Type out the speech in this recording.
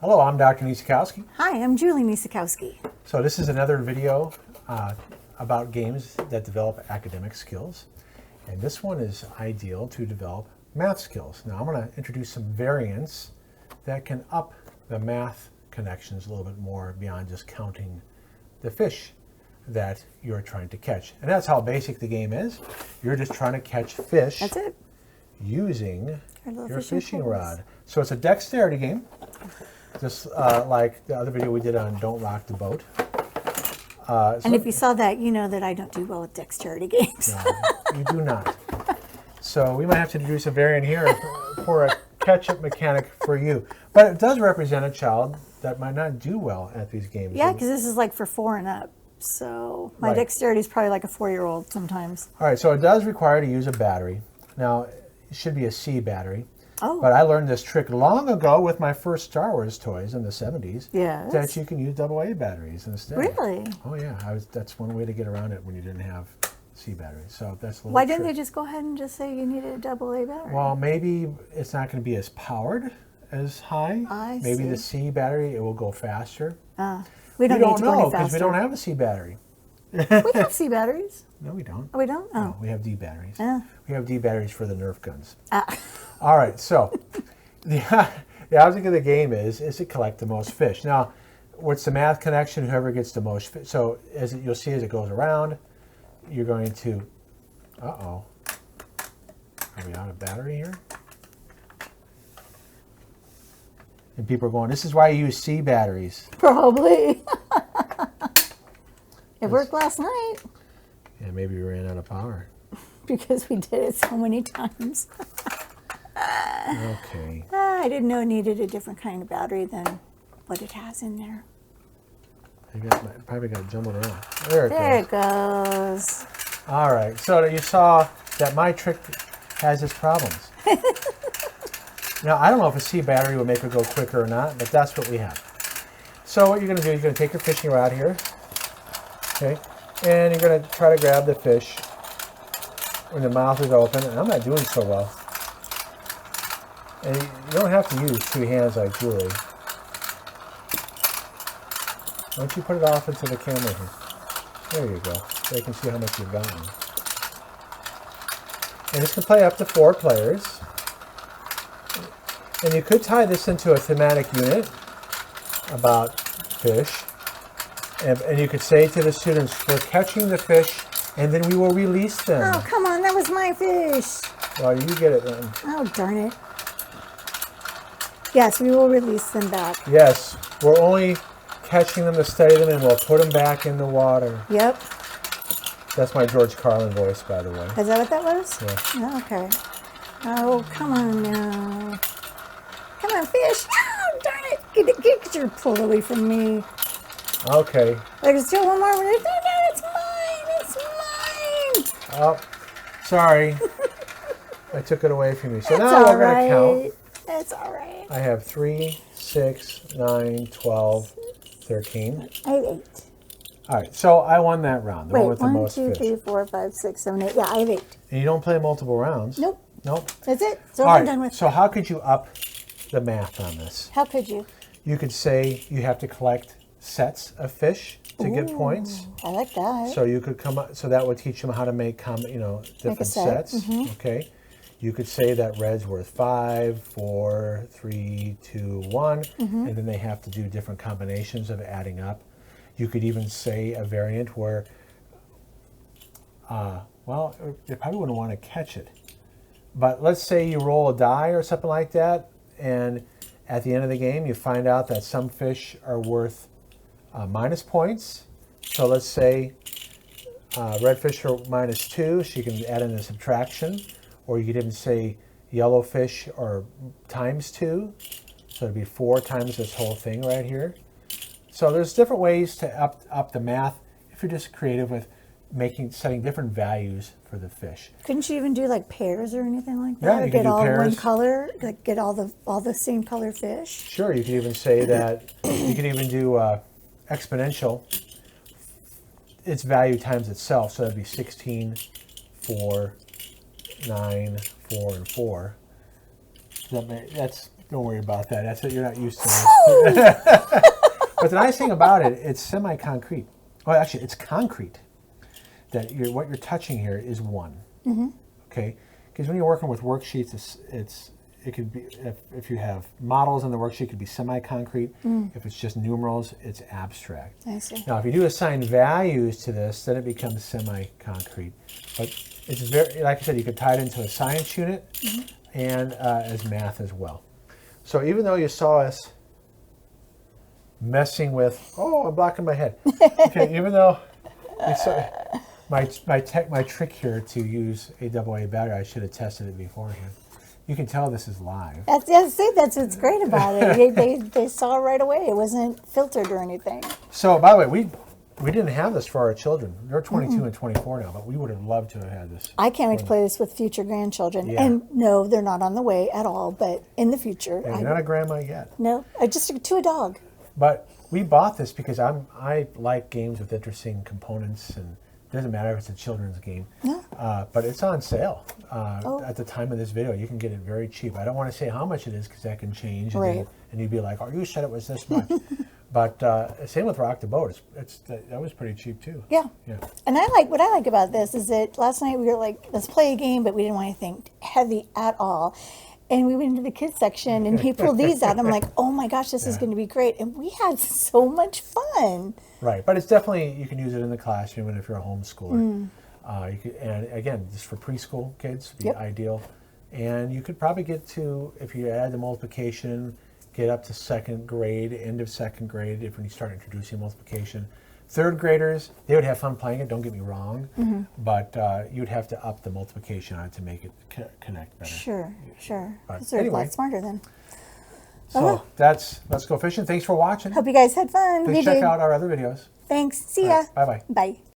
Hello, I'm Dr. Niecikowski. Hi, I'm Julie Niecikowski. So this is another video about games that develop academic skills. And this one is ideal to develop math skills. Now I'm going to introduce some variants that can up the math connections a little bit more beyond just counting the fish that you're trying to catch. And that's how basic the game is. You're just trying to catch fish. That's it. Using your fishing poles. rod. So it's a dexterity game. Just like the other video we did on Don't Rock the Boat. And if you saw that, you know that I don't do well with dexterity games. No, you do not. So we might have to introduce a variant here for a catch-up mechanic for you. But it does represent a child that might not do well at these games. Yeah, because this is like for 4 and up. So my dexterity is probably like a 4-year-old sometimes. All right, so it does require to use a battery. Now, it should be a C battery. Oh. But I learned this trick long ago with my first Star Wars toys in the 70s. Yes. That you can use AA batteries instead. Really? Oh yeah, that's one way to get around it when you didn't have C batteries. So that's a little Why didn't trick. they just go ahead and just say you needed a AA battery? Well, maybe it's not going to be as powered as high. I Maybe see. the C battery, it will go faster. we don't need to go any know faster. because we don't have a C battery. We have C batteries. No, we don't. Oh, we don't? Oh. No, we have D batteries. Oh. We have D batteries for the Nerf guns. Ah. All right, so the object of the game is to collect the most fish. Now, what's the math connection? Whoever gets the most fish. So you'll see as it goes around, you're going to, uh-oh. Are we out of battery here? And people are going, this is why you use C batteries. Probably. It worked last night. Yeah, maybe we ran out of power. Because we did it so many times. Okay. I didn't know it needed a different kind of battery than what it has in there. Probably got jumbled around. There It goes. All right, so you saw that my trick has its problems. Now, I don't know if a C battery would make it go quicker or not, but that's what we have. So what you're going to do, you're going to take your fishing rod here, okay, and you're going to try to grab the fish when the mouth is open, and I'm not doing so well. And you don't have to use 2 hands like Julie. Why don't you put it off into the camera here? There you go, so you can see how much you've gotten. And this can play up to 4 players. And you could tie this into a thematic unit about fish. And you could say to the students, we're catching the fish, and then we will release them. Oh, come on, that was my fish. Well, you get it then. Oh, darn it. Yes, we will release them back. Yes, we're only catching them to study them, and we'll put them back in the water. Yep. That's my George Carlin voice, by the way. Is that what that was? Yeah. Oh, okay. Oh, come on now. Come on, fish. Oh, darn it. Get your pull away from me. Okay. There's still one more. No, it's mine. It's mine. Oh, sorry. I took it away from you. So That's now all we're going to count. That's all right. I have 3, 6, 9, 12, 13. I have 8. All right, so I won that round. The one Wait, with the 1, most 2, fish. 3, 4, 5, 6, 7, 8. Yeah, I have 8. And you don't play multiple rounds. Nope. Nope. That's it. So All I'm right, done with. so how could you up the math on this? How could you? You could say you have to collect sets of fish to get points. I like that. So you could come up, so that would teach them how to make different set. sets. Okay. You could say that red's worth 5, 4, 3, 2, 1, and then they have to do different combinations of adding up. You could even say a variant where, well, they probably wouldn't want to catch it. But let's say you roll a die or something like that, and at the end of the game, you find out that some fish are worth minus points. So let's say red fish are -2, so you can add in a subtraction. Or you could even say yellow fish are ×2. So it'd be 4 times this whole thing right here. So there's different ways to up the math if you're just creative with setting different values for the fish. Couldn't you even do like pairs or anything like that? Yeah, Or you could get do all one pairs. color, like get all the same color fish. Sure, you could even say that you could even do exponential. Its value times itself, so that'd be 16, 4, 9, 4, and 4. That's Don't worry about that. That's what you're not used to. But the nice thing about it, it's semi-concrete. Well, actually, it's concrete. That what you're touching here is one. Okay, because when you're working with worksheets, it could be if you have models in the worksheet, it could be semi-concrete. If it's just numerals, it's abstract. I see. Now, if you do assign values to this, then it becomes semi-concrete. But it's very, like I said, you could tie it into a science unit and as math as well. So even though you saw us messing with, I'm blocking my head. Okay, even though you saw my trick here to use a AA battery, I should have tested it beforehand. You can tell this is live. That's what's great about it. They saw right away. It wasn't filtered or anything. So, by the way, we didn't have this for our children. They're 22 and 24 now, but we would have loved to have had this. I can't wait to play this with future grandchildren. Yeah. And no, they're not on the way at all, but in the future. And you're not a grandma yet. No, just to a dog. But we bought this because I like games with interesting components, and it doesn't matter if it's a children's game. No. But it's on sale at the time of this video. You can get it very cheap. I don't want to say how much it is because that can change. Right. And you'd be like, oh, you said it was this much. But same with Rock the Boat. That was pretty cheap too. Yeah. Yeah. And what I like about this is that last night we were like, let's play a game, but we didn't want anything heavy at all. And we went into the kids section and he pulled these out. I'm like, oh my gosh, this is going to be great. And we had so much fun. Right. But it's definitely, you can use it in the classroom and if you're a homeschooler. And again, just for preschool kids, would be ideal. And you could probably get to, if you add the multiplication, get up to second grade, end of second grade, when you start introducing multiplication. Third graders, they would have fun playing it, don't get me wrong, but you'd have to up the multiplication on it to make it connect better. Sure. But They're a anyway. lot smarter then. So that's Let's Go Fishing. Thanks for watching. Hope you guys had fun. Please check out our other videos. Thanks. See All ya. right, bye-bye. Bye.